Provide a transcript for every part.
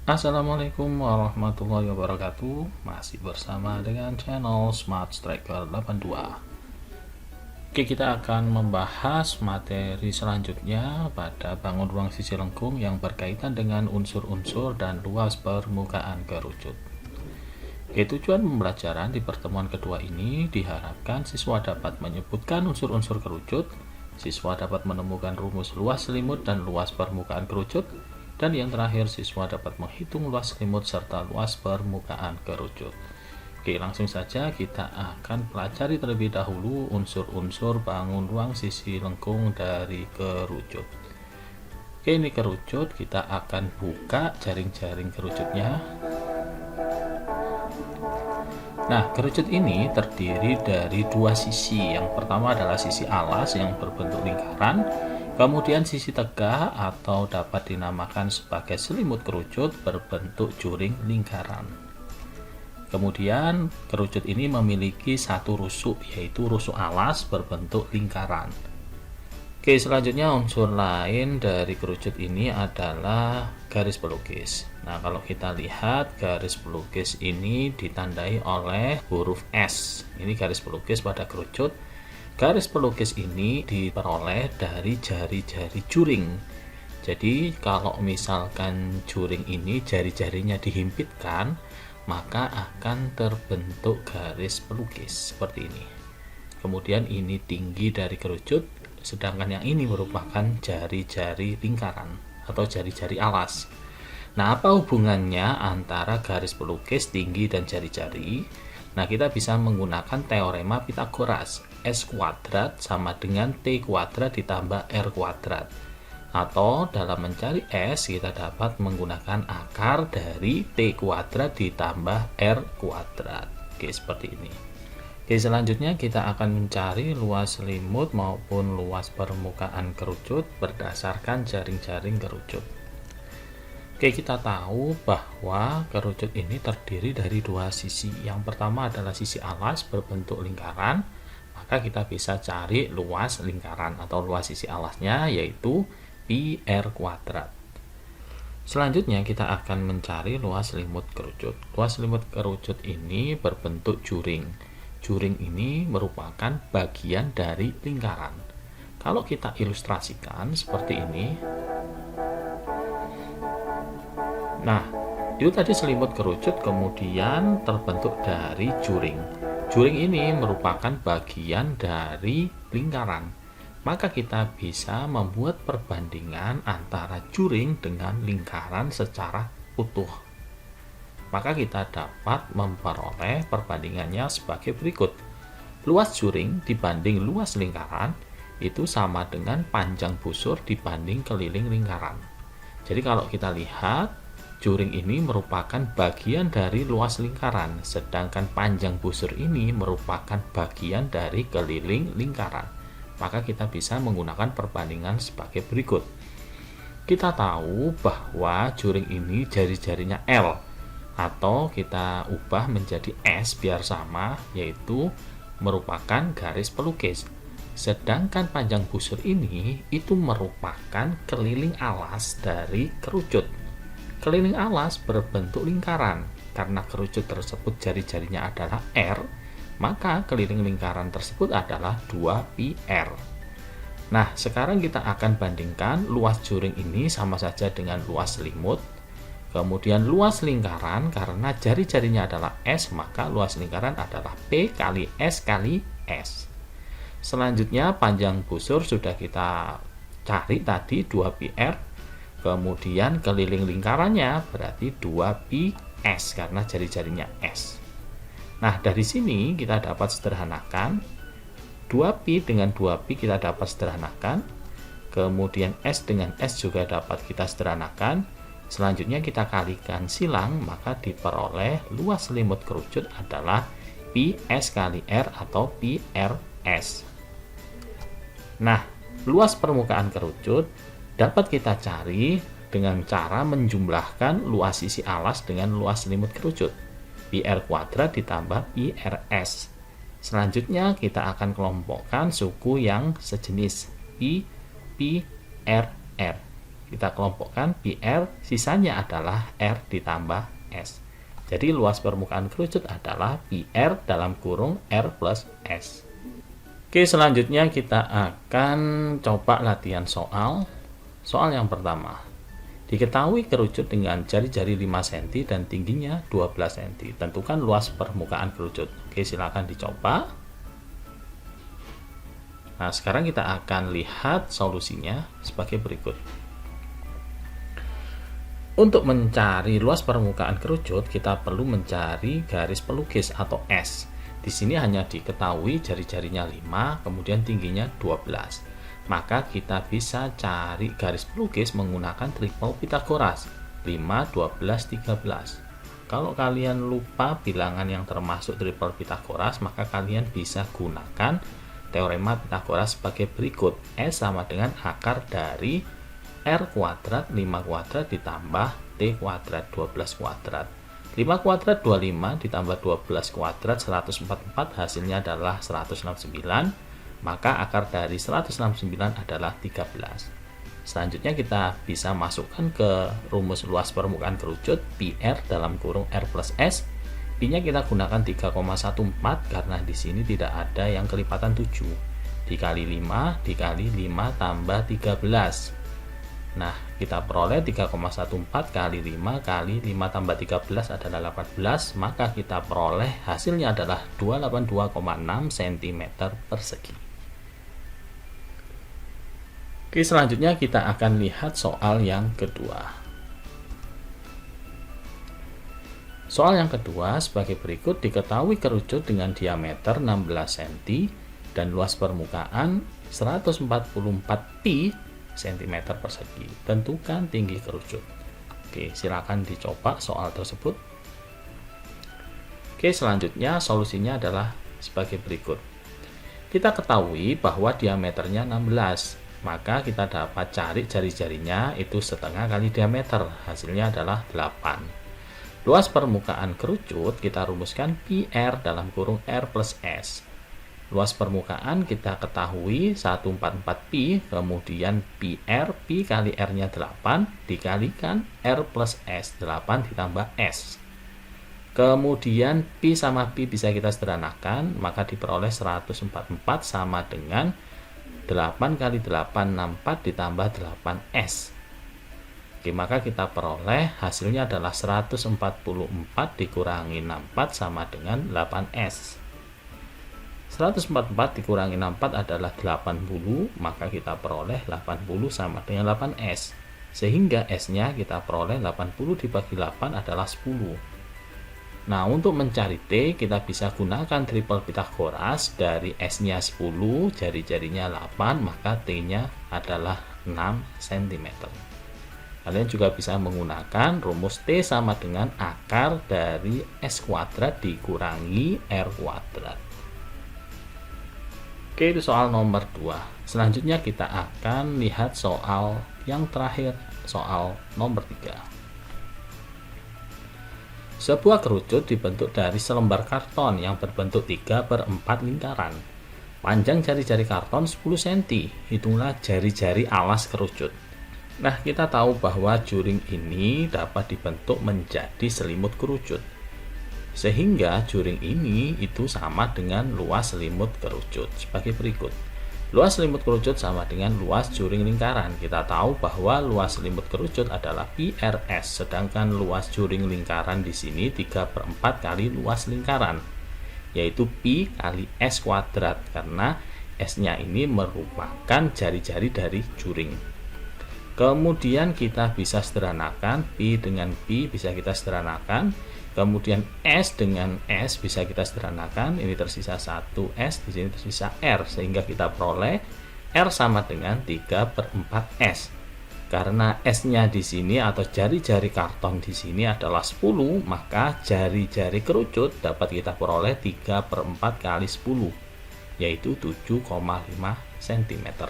Assalamualaikum warahmatullahi wabarakatuh. Masih bersama dengan channel Smart Striker 82. Oke, kita akan membahas materi selanjutnya pada bangun ruang sisi lengkung yang berkaitan dengan unsur-unsur dan luas permukaan kerucut. Oke, tujuan pembelajaran di pertemuan kedua ini diharapkan siswa dapat menyebutkan unsur-unsur kerucut, siswa dapat menemukan rumus luas selimut dan luas permukaan kerucut, dan yang terakhir siswa dapat menghitung luas selimut serta luas permukaan kerucut. Oke, langsung saja kita akan pelajari terlebih dahulu unsur-unsur bangun ruang sisi lengkung dari kerucut. Oke, ini kerucut, kita akan buka jaring-jaring kerucutnya. Nah, kerucut ini terdiri dari dua sisi. Yang pertama adalah sisi alas yang berbentuk lingkaran, kemudian sisi tegak atau dapat dinamakan sebagai selimut kerucut berbentuk juring lingkaran. Kemudian kerucut ini memiliki satu rusuk, yaitu rusuk alas berbentuk lingkaran. Oke, selanjutnya unsur lain dari kerucut ini adalah garis pelukis. Nah, kalau kita lihat garis pelukis ini ditandai oleh huruf S. Ini garis pelukis pada kerucut. Garis pelukis ini diperoleh dari jari-jari juring. Jadi kalau misalkan juring ini jari-jarinya dihimpitkan, maka akan terbentuk garis pelukis seperti ini. Kemudian ini tinggi dari kerucut, sedangkan yang ini merupakan jari-jari lingkaran atau jari-jari alas. Nah, apa hubungannya antara garis pelukis, tinggi, dan jari-jari? Nah, kita bisa menggunakan teorema Pythagoras. S kuadrat sama dengan T kuadrat ditambah R kuadrat. Atau dalam mencari S, kita dapat menggunakan akar dari T kuadrat ditambah R kuadrat. Oke, seperti ini. Oke, selanjutnya kita akan mencari luas selimut maupun luas permukaan kerucut berdasarkan jaring-jaring kerucut. Oke, kita tahu bahwa kerucut ini terdiri dari dua sisi. Yang pertama adalah sisi alas berbentuk lingkaran, maka kita bisa cari luas lingkaran atau luas sisi alasnya, yaitu pi r kuadrat. Selanjutnya kita akan mencari luas selimut kerucut. Luas selimut kerucut ini berbentuk juring. Juring ini merupakan bagian dari lingkaran. Kalau kita ilustrasikan seperti ini. Nah, itu tadi selimut kerucut kemudian terbentuk dari juring. Juring ini merupakan bagian dari lingkaran. Maka kita bisa membuat perbandingan antara juring dengan lingkaran secara utuh. Maka kita dapat memperoleh perbandingannya sebagai berikut. Luas juring dibanding luas lingkaran itu sama dengan panjang busur dibanding keliling lingkaran. Jadi kalau kita lihat, juring ini merupakan bagian dari luas lingkaran, sedangkan panjang busur ini merupakan bagian dari keliling lingkaran. Maka kita bisa menggunakan perbandingan sebagai berikut. Kita tahu bahwa juring ini jari-jarinya L, atau kita ubah menjadi S biar sama, yaitu merupakan garis pelukis. Sedangkan panjang busur ini itu merupakan keliling alas dari kerucut. Keliling alas berbentuk lingkaran. Karena kerucut tersebut jari-jarinya adalah R, maka keliling lingkaran tersebut adalah 2πr. Nah, sekarang kita akan bandingkan luas juring ini sama saja dengan luas selimut. Kemudian luas lingkaran, karena jari-jarinya adalah S, maka luas lingkaran adalah P kali S kali S. Selanjutnya panjang busur sudah kita cari tadi 2πr. Kemudian keliling lingkarannya berarti 2πs karena jari-jarinya S. Nah, dari sini kita dapat sederhanakan 2π dengan 2π kita dapat sederhanakan. Kemudian S dengan S juga dapat kita sederhanakan. Selanjutnya kita kalikan silang, maka diperoleh luas selimut kerucut adalah PS kali R atau PRS. Nah, luas permukaan kerucut dapat kita cari dengan cara menjumlahkan luas sisi alas dengan luas selimut kerucut. PR kuadrat ditambah PRS. Selanjutnya kita akan kelompokkan suku yang sejenis I, P, R, R. kita kelompokkan PR, sisanya adalah R ditambah S. Jadi luas permukaan kerucut adalah PR dalam kurung R plus S. Oke, selanjutnya kita akan coba latihan soal. Soal yang pertama. Diketahui kerucut dengan jari-jari 5 cm dan tingginya 12 cm. Tentukan luas permukaan kerucut. Oke, silakan dicoba. Nah, sekarang kita akan lihat solusinya sebagai berikut. Untuk mencari luas permukaan kerucut, kita perlu mencari garis pelukis atau S. Di sini hanya diketahui jari-jarinya 5, kemudian tingginya 12. Maka kita bisa cari garis pelukis menggunakan triple Pythagoras 5, 12, 13. Kalau kalian lupa bilangan yang termasuk triple Pythagoras, maka kalian bisa gunakan teorema Pythagoras sebagai berikut. S sama dengan akar dari R kuadrat 5 kuadrat ditambah T kuadrat 12 kuadrat. 5 kuadrat 25 ditambah 12 kuadrat 144, hasilnya adalah 169. Maka akar dari 169 adalah 13. Selanjutnya kita bisa masukkan ke rumus luas permukaan kerucut PR dalam kurung R plus S. P-nya kita gunakan 3,14 karena di sini tidak ada yang kelipatan 7. Dikali 5 dikali 5 tambah 13. Nah, kita peroleh 3,14 kali 5 kali 5 tambah 13 adalah 18. Maka kita peroleh hasilnya adalah 282,6 cm persegi. Oke, selanjutnya kita akan lihat soal yang kedua. Soal yang kedua sebagai berikut. Diketahui kerucut dengan diameter 16 cm dan luas permukaan 144 pi cm persegi. Tentukan tinggi kerucut. Oke, silakan dicoba soal tersebut. Oke, selanjutnya solusinya adalah sebagai berikut. Kita ketahui bahwa diameternya 16. Maka kita dapat cari jari-jarinya itu setengah kali diameter, hasilnya adalah 8. Luas permukaan kerucut kita rumuskan PR dalam kurung R plus S. Luas permukaan kita ketahui 144 pi, kemudian PR, pi kali R nya 8 dikalikan R plus S, 8 ditambah S. Kemudian pi sama pi bisa kita sederhanakan, maka diperoleh 144 sama dengan 8 kali 8, 64 ditambah 8S. Oke, maka kita peroleh hasilnya adalah 144 dikurangi 64 sama dengan 8S. 144 dikurangi 64 adalah 80, maka kita peroleh 80 sama dengan 8S. Sehingga S-nya kita peroleh 80 dibagi 8 adalah 10. Nah, untuk mencari T, kita bisa gunakan triple Pythagoras. Dari S-nya 10, jari-jarinya 8, maka T-nya adalah 6 cm. Kalian juga bisa menggunakan rumus T sama dengan akar dari S kuadrat dikurangi R kuadrat. Oke, itu soal nomor 2. Selanjutnya kita akan lihat soal yang terakhir, soal nomor 3. Sebuah kerucut dibentuk dari selembar karton yang berbentuk 3/4 lingkaran. Panjang jari-jari karton 10 cm. Hitunglah jari-jari alas kerucut. Nah, kita tahu bahwa juring ini dapat dibentuk menjadi selimut kerucut. Sehingga juring ini itu sama dengan luas selimut kerucut sebagai berikut. Luas selimut kerucut sama dengan luas juring lingkaran. Kita tahu bahwa luas selimut kerucut adalah PRS, sedangkan luas juring lingkaran di sini 3/4 kali luas lingkaran, yaitu pi kali S kuadrat, karena S-nya ini merupakan jari-jari dari juring. Kemudian kita bisa sederhanakan, pi dengan pi bisa kita sederhanakan. Kemudian S dengan S bisa kita sederhanakan, ini tersisa 1S, di sini tersisa R, sehingga kita peroleh R sama dengan 3/4S. Karena S-nya di sini atau jari-jari karton di sini adalah 10, maka jari-jari kerucut dapat kita peroleh 3/4 kali 10, yaitu 7,5 cm.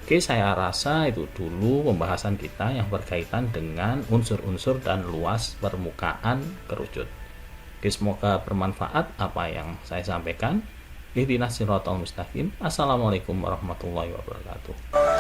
Oke, saya rasa itu dulu pembahasan kita yang berkaitan dengan unsur-unsur dan luas permukaan kerucut. Oke, semoga bermanfaat apa yang saya sampaikan. Ihdinas siratal mustaqim. Assalamualaikum warahmatullahi wabarakatuh.